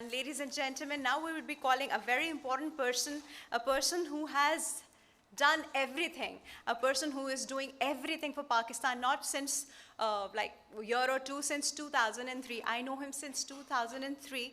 Ladies and gentlemen, now we will be calling a very important person, a person who has done everything, a person who is doing everything for Pakistan, not since like a year or two, since 2003. I know him since 2003,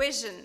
Vision.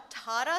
18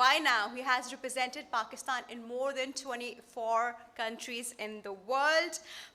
by now, he has represented Pakistan in more than 24 countries in the world.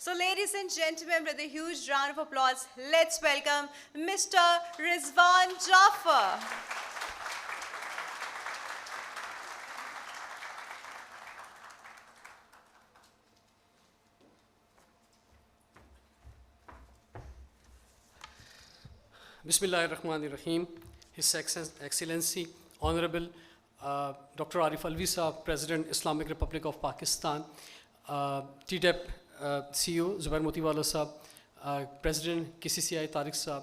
So ladies and gentlemen, with a huge round of applause, let's welcome Mr. Rizwan Jaffer. Bismillahirrahmanirrahim. His Excellency, Honorable Dr. Arif Alvi Saab, President, Islamic Republic of Pakistan, TDEP CEO, Zubair Motiwala Saab, President KCCI Tariq Saab,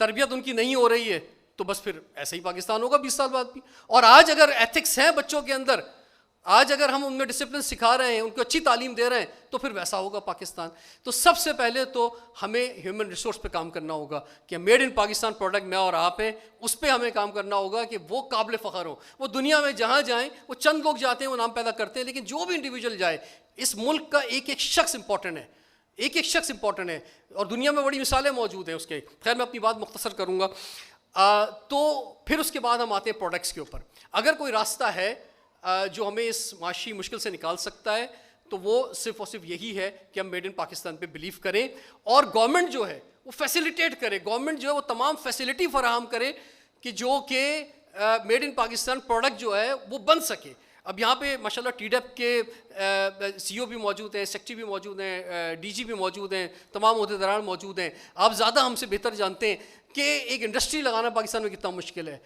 تربیت ان کی نہیں ہو رہی ہے تو بس پھر ایسے ہی پاکستان ہوگا 20 سال بعد بھی. اور آج اگر ایتھکس ہیں بچوں کے اندر, آج اگر ہم ان میں ڈسپلن سکھا رہے ہیں, ان کو اچھی تعلیم دے رہے ہیں, تو پھر ویسا ہوگا پاکستان. تو سب سے پہلے تو ہمیں ہیومن ریسورس پہ کام کرنا ہوگا کہ میڈ ان پاکستان پروڈکٹ میں اور آپ ہیں, اس پہ ہمیں کام کرنا ہوگا کہ وہ قابل فخر ہوں. وہ دنیا میں جہاں جائیں, وہ چند لوگ جاتے ہیں وہ نام پیدا کرتے ہیں, لیکن جو بھی انڈیویجول جائے, اس ملک کا ایک ایک شخص امپورٹنٹ ہے, ایک ایک شخص امپورٹنٹ ہے, اور دنیا میں بڑی مثالیں موجود ہیں اس کے. خیر میں اپنی بات مختصر کروں گا. تو پھر اس کے بعد ہم آتے ہیں پروڈکٹس کے اوپر. اگر کوئی راستہ ہے جو ہمیں اس معاشی مشکل سے نکال سکتا ہے تو وہ صرف اور صرف یہی ہے کہ ہم میڈ ان پاکستان پہ بلیو کریں, اور گورنمنٹ جو ہے وہ فیسیلیٹیٹ کرے, گورنمنٹ جو ہے وہ تمام فیسیلٹی فراہم کرے کہ جو کہ میڈ ان پاکستان پروڈکٹ جو ہے وہ بن سکے. اب یہاں پہ ماشاءاللہ ٹی ڈیپ کے سی او بھی موجود ہیں, سیکٹری بھی موجود ہیں, ڈی جی بھی موجود ہیں, تمام عہدیداران موجود ہیں. آپ زیادہ ہم سے بہتر جانتے ہیں کہ ایک انڈسٹری لگانا پاکستان میں کتنا مشکل ہے.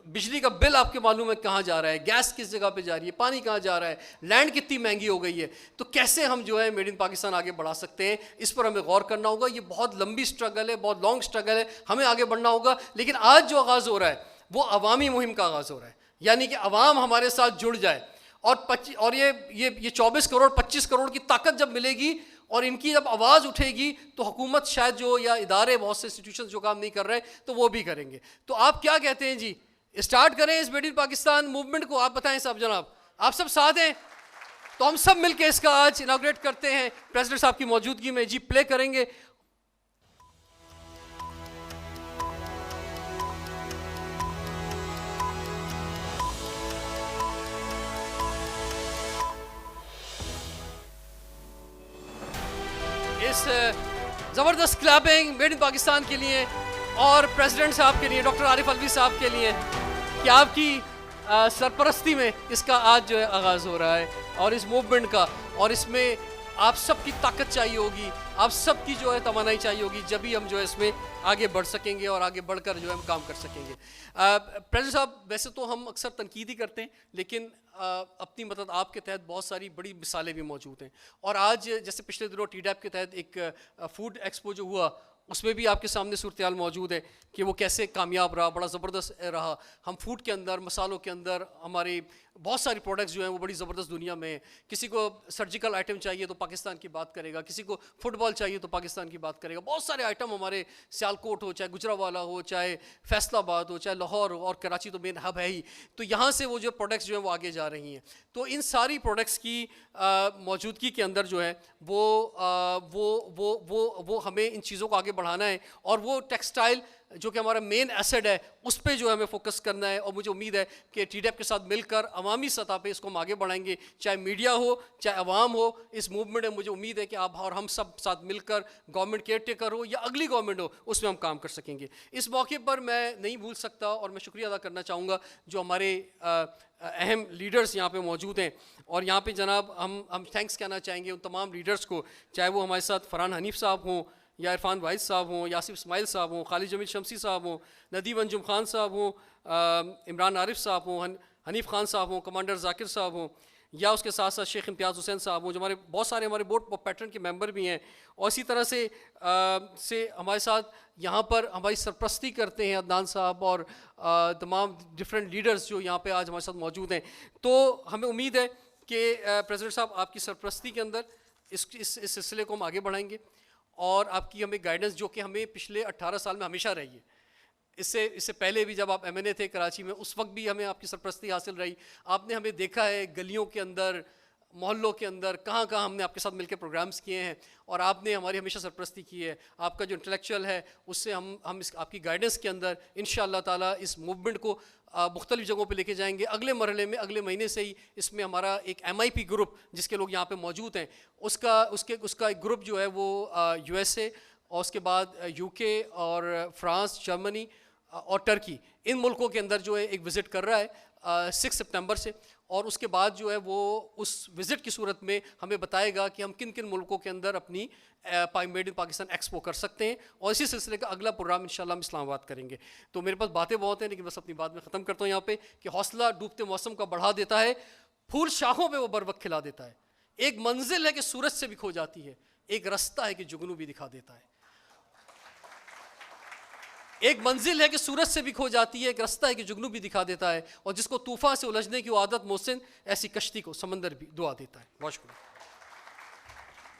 بجلی کا بل آپ کے معلوم ہے کہاں جا رہا ہے, گیس کس جگہ پہ جا رہی ہے, پانی کہاں جا رہا ہے, لینڈ کتنی مہنگی ہو گئی ہے. تو کیسے ہم جو ہے میڈ ان پاکستان آگے بڑھا سکتے ہیں, اس پر ہمیں غور کرنا ہوگا. یہ بہت لمبی اسٹرگل ہے, بہت لانگ اسٹرگل ہے, ہمیں آگے بڑھنا ہوگا. لیکن آج جو آغاز ہو رہا ہے وہ عوامی مہم کا آغاز ہو رہا ہے, یعنی کہ عوام ہمارے ساتھ جڑ جائے. اور یہ 24 کروڑ 25 کروڑ کی طاقت جب ملے گی اور ان کی جب آواز اٹھے گی تو حکومت شاید جو یا ادارے بہت سے انسٹیٹیوشن جو کام نہیں کر رہے تو وہ بھی کریں گے. تو آپ کیا کہتے ہیں جی, اسٹارٹ کریں اس میڈ ان پاکستان موومنٹ کو؟ آپ بتائیں صاحب جناب, آپ سب ساتھ ہیں؟ تو ہم سب مل کے اس کا آج اناگریٹ کرتے ہیں پریزیڈنٹ صاحب کی موجودگی میں. جی پلے کریں گے. اس زبردست کلیپنگ میڈ ان پاکستان کے لیے اور پریزیڈنٹ صاحب کے لیے, ڈاکٹر عارف الوی صاحب کے لیے, کہ آپ کی سرپرستی میں اس کا آج جو ہے آغاز ہو رہا ہے, اور اس موومنٹ کا. اور اس میں آپ سب کی طاقت چاہیے ہوگی, آپ سب کی جو ہے توانائی چاہیے ہوگی, جبھی ہم جو ہے اس میں آگے بڑھ سکیں گے اور آگے بڑھ کر جو ہے ہم کام کر سکیں گے. پریزیڈنٹ صاحب, ویسے تو ہم اکثر تنقید ہی کرتے ہیں, لیکن اپنی مدد آپ کے تحت بہت ساری بڑی مثالیں بھی موجود ہیں. اور آج جیسے پچھلے دنوں ٹی ڈیپ کے تحت ایک فوڈ ایکسپو جو ہوا, اس میں بھی آپ کے سامنے صورتحال موجود ہے کہ وہ کیسے کامیاب رہا, بڑا زبردست رہا. ہم فوڈ کے اندر, مسالوں کے اندر ہماری بہت ساری پروڈکٹس جو ہیں وہ بڑی زبردست دنیا میں ہیں. کسی کو سرجیکل آئٹم چاہیے تو پاکستان کی بات کرے گا, کسی کو فٹ بال چاہیے تو پاکستان کی بات کرے گا. بہت سارے آئٹم ہمارے سیالکوٹ ہو, چاہے گجراوالا ہو, چاہے فیصل آباد ہو, چاہے لاہور ہو, اور کراچی تو مین ہب ہے ہی. تو یہاں سے وہ جو پروڈکٹس جو ہیں وہ آگے جا رہی ہیں. تو ان ساری پروڈکٹس کی موجودگی کے اندر جو ہے وہ ہمیں ان چیزوں کو آگے بڑھانا ہے, اور وہ ٹیکسٹائل جو کہ ہمارا مین ایسڈ ہے اس پہ جو ہے ہمیں فوکس کرنا ہے. اور مجھے امید ہے کہ ٹی ڈیپ کے ساتھ مل کر عوامی سطح پہ اس کو ہم آگے بڑھائیں گے, چاہے میڈیا ہو, چاہے عوام ہو. اس موومنٹ میں مجھے امید ہے کہ آپ اور ہم سب ساتھ مل کر, گورنمنٹ کیئر ٹیکر ہو یا اگلی گورنمنٹ ہو, اس میں ہم کام کر سکیں گے. اس موقع پر میں نہیں بھول سکتا, اور میں شکریہ ادا کرنا چاہوں گا جو ہمارے اہم لیڈرز یہاں پہ موجود ہیں. اور یہاں پہ جناب ہم تھینکس کہنا چاہیں گے ان تمام لیڈرز کو, چاہے وہ ہمارے ساتھ فرحان حنیف صاحب ہوں, یا عرفان واحد صاحب ہوں, یاسف اسماعیل صاحب ہوں, خالد جمیل شمسی صاحب ہوں, ندیم انجم خان صاحب ہوں, عمران عارف صاحب ہوں, حنیف خان صاحب ہوں, کمانڈر ذاکر صاحب ہوں, یا اس کے ساتھ ساتھ شیخ امتیاز حسین صاحب ہوں, جو ہمارے بہت سارے ہمارے بورڈ پیٹرن کے ممبر بھی ہیں. اور اسی طرح سے ہمارے ساتھ یہاں پر ہماری سرپرستی کرتے ہیں عدنان صاحب, اور تمام ڈفرینٹ لیڈرز جو یہاں پہ آج ہمارے ساتھ موجود ہیں. تو ہمیں امید ہے کہ پریزیڈنٹ صاحب آپ کی سرپرستی کے اندر اس سلسلے کو ہم آگے بڑھائیں گے, اور آپ کی ہمیں گائیڈنس جو کہ ہمیں پچھلے 18 سال میں ہمیشہ رہی ہے. اس سے پہلے بھی جب آپ ایم این اے تھے کراچی میں, اس وقت بھی ہمیں آپ کی سرپرستی حاصل رہی. آپ نے ہمیں دیکھا ہے گلیوں کے اندر, محلوں کے اندر, کہاں کہاں ہم نے آپ کے ساتھ مل کے پروگرامز کیے ہیں, اور آپ نے ہماری ہمیشہ سرپرستی کی ہے. آپ کا جو انٹلیکچوئل ہے اس سے ہم آپ کی گائیڈنس کے اندر انشاءاللہ تعالیٰ اس موومنٹ کو مختلف جگہوں پہ لے کے جائیں گے. اگلے مرحلے میں, اگلے مہینے سے ہی اس میں ہمارا ایک ایم آئی پی گروپ جس کے لوگ یہاں پہ موجود ہیں, اس کا ایک گروپ جو ہے وہ یو ایس اے, اور اس کے بعد یو کے اور فرانس, جرمنی اور ٹرکی, ان ملکوں کے اندر جو ہے ایک وزٹ کر رہا ہے 6 سپتمبر سے. اور اس کے بعد جو ہے وہ اس وزٹ کی صورت میں ہمیں بتائے گا کہ ہم کن کن ملکوں کے اندر اپنی میڈ ان پاکستان ایکسپو کر سکتے ہیں. اور اسی سلسلے کا اگلا پروگرام انشاءاللہ ہم اسلام آباد کریں گے. تو میرے پاس باتیں بہت ہیں, لیکن بس اپنی بات میں ختم کرتا ہوں یہاں پہ کہ حوصلہ ڈوبتے موسم کا بڑھا دیتا ہے, پھول شاخوں پہ وہ بر وقت کھلا دیتا ہے. ایک منزل ہے کہ سورج سے بھی کھو جاتی ہے, ایک رستہ ہے کہ جگنو بھی دکھا دیتا ہے. ایک منزل ہے کہ سورج سے بھی کھو جاتی ہے, ایک رستہ ہے کہ جگنو بھی دکھا دیتا ہے, اور جس کو طوفان سے الجھنے کی عادت محسن, ایسی کشتی کو سمندر بھی دعا دیتا ہے. بہت شکریہ.